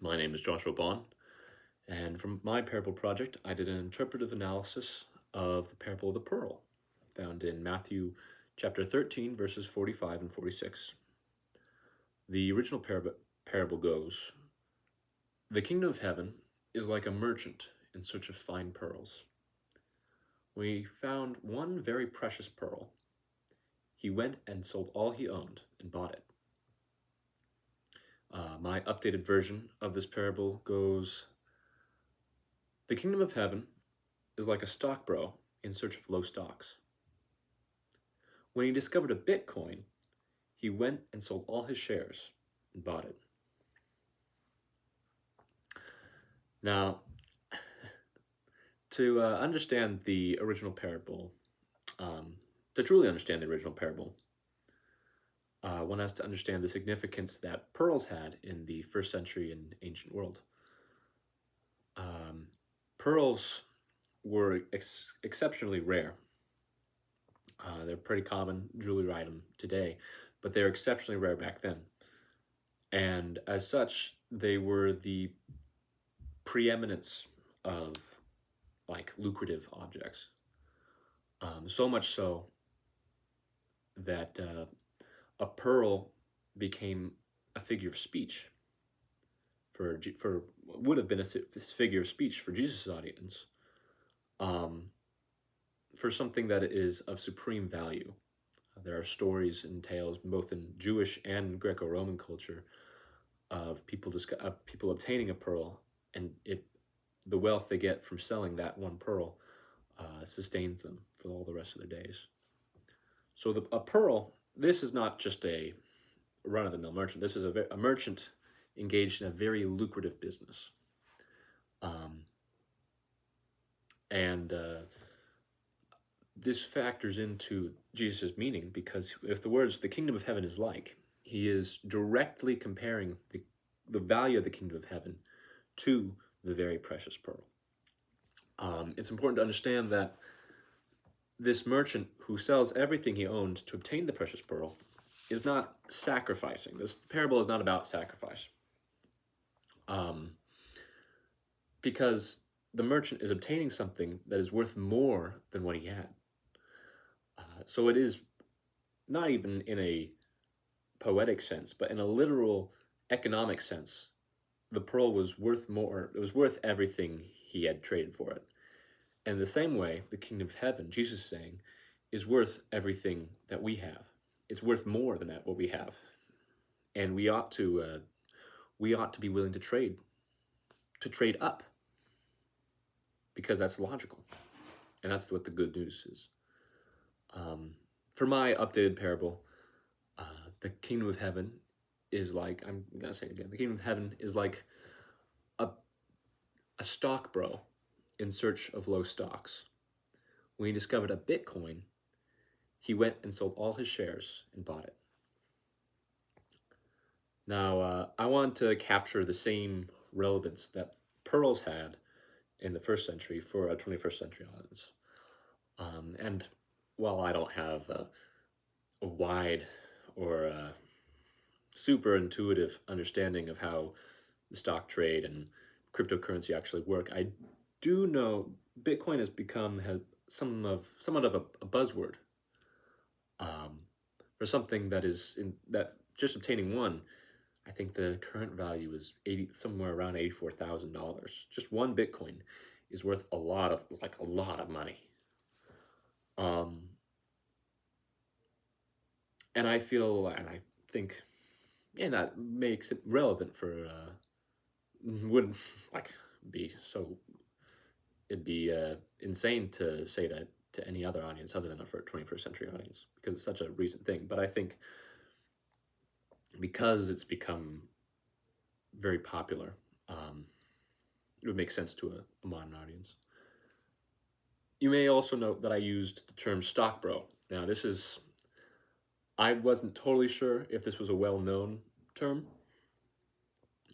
My name is Joshua Bohn, and from my parable project, I did an interpretive analysis of the parable of the pearl, found in Matthew chapter 13, verses 45 and 46. The original parable goes, "The kingdom of heaven is like a merchant in search of fine pearls. When he found one very precious pearl, he went and sold all he owned and bought it." My updated version of this parable goes, "The kingdom of heaven is like a stock bro in search of low stocks. When he discovered a Bitcoin, he went and sold all his shares and bought it." Now, to understand the original parable, to truly understand the original parable, one has to understand the significance that pearls had in the first century and ancient world. Pearls were exceptionally rare. They're a pretty common jewelry item today, but they're exceptionally rare back then. And as such, they were the preeminence of lucrative objects. So much so that a pearl became a figure of speech for would have been a figure of speech for Jesus' audience, for something that is of supreme value. There are stories and tales, both in Jewish and Greco-Roman culture, of people obtaining a pearl, and the wealth they get from selling that one pearl sustains them for all the rest of their days. So a pearl, this is not just a run-of-the-mill merchant. This is a merchant engaged in a very lucrative business. This factors into Jesus' meaning, because if the words "the kingdom of heaven is like," he is directly comparing the value of the kingdom of heaven to the very precious pearl. It's important to understand that this merchant who sells everything he owns to obtain the precious pearl is not sacrificing. This parable is not about sacrifice. Because the merchant is obtaining something that is worth more than what he had. So it is not even in a poetic sense, but in a literal economic sense. The pearl was worth more. It was worth everything he had traded for it. And the same way, the kingdom of heaven, Jesus is saying, is worth everything that we have. It's worth more than what we have. And we ought to be willing to trade up, because that's logical. And that's what the good news is. For my updated parable, the kingdom of heaven is like, I'm going to say it again, the kingdom of heaven is like a stock bro in search of low stocks. When he discovered a Bitcoin, he went and sold all his shares and bought it. Now, I want to capture the same relevance that pearls had in the first century for a 21st century audience. And while I don't have a wide or super intuitive understanding of how the stock trade and cryptocurrency actually work, I do know Bitcoin has become somewhat of a buzzword for something that is that just obtaining one. I think the current value is somewhere around $84,000. Just one Bitcoin is worth a lot of money. And I feel, and I think, and that makes it relevant for wouldn't be so. It'd be insane to say that to any other audience other than a 21st century audience, because it's such a recent thing. But I think because it's become very popular, it would make sense to a modern audience. You may also note that I used the term stock bro. Now, I wasn't totally sure if this was a well-known term.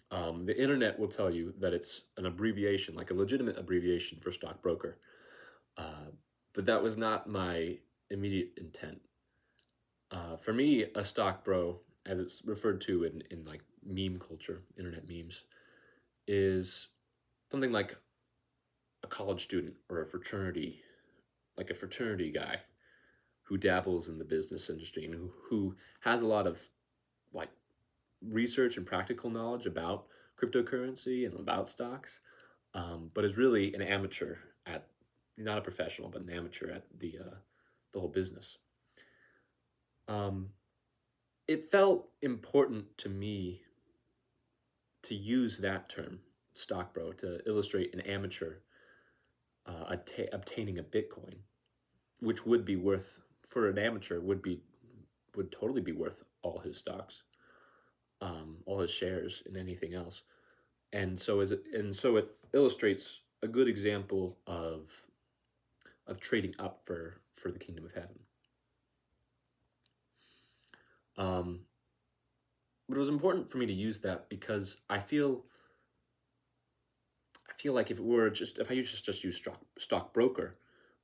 The internet will tell you that it's an abbreviation, like a legitimate abbreviation for stockbroker. But that was not my immediate intent. For me, a stock bro, as it's referred to in like meme culture, internet memes, is something like a college student or a fraternity guy who dabbles in the business industry and who has a lot of like research and practical knowledge about cryptocurrency and about stocks, but is really an amateur at, not a professional, but an amateur at the whole business. Um, it felt important to me to use that term, stock bro, to illustrate an amateur obtaining a Bitcoin, which would be worth, for an amateur, would totally be worth all his stocks, all his shares, and anything else. And so it illustrates a good example of trading up for the kingdom of heaven. But it was important for me to use that because I feel like if I just use stockbroker,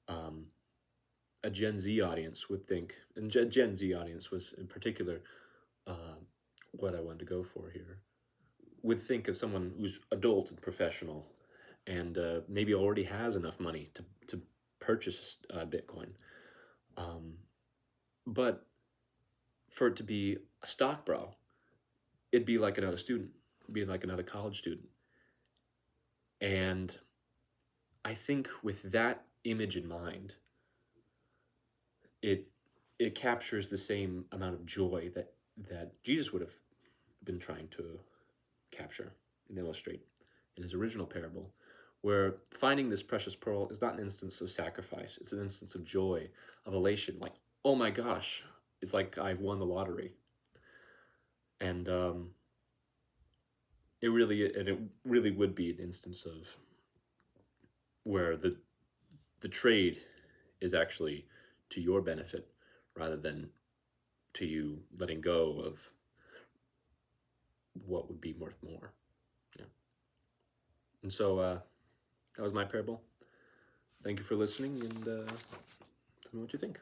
a Gen Z audience would think, and Gen Z audience was in particular what I wanted to go for here, would think of someone who's adult and professional and maybe already has enough money to purchase Bitcoin. But for it to be a stock bro, it'd be like another student, it'd be like another college student. And I think with that image in mind, it captures the same amount of joy that Jesus would have been trying to capture and illustrate in his original parable, where finding this precious pearl is not an instance of sacrifice, it's an instance of joy, of elation, like, oh my gosh, it's like I've won the lottery. And it really would be an instance of where the trade is actually to your benefit rather than to you letting go of what would be worth more. Yeah. And so that was my parable. Thank you for listening, and tell me what you think.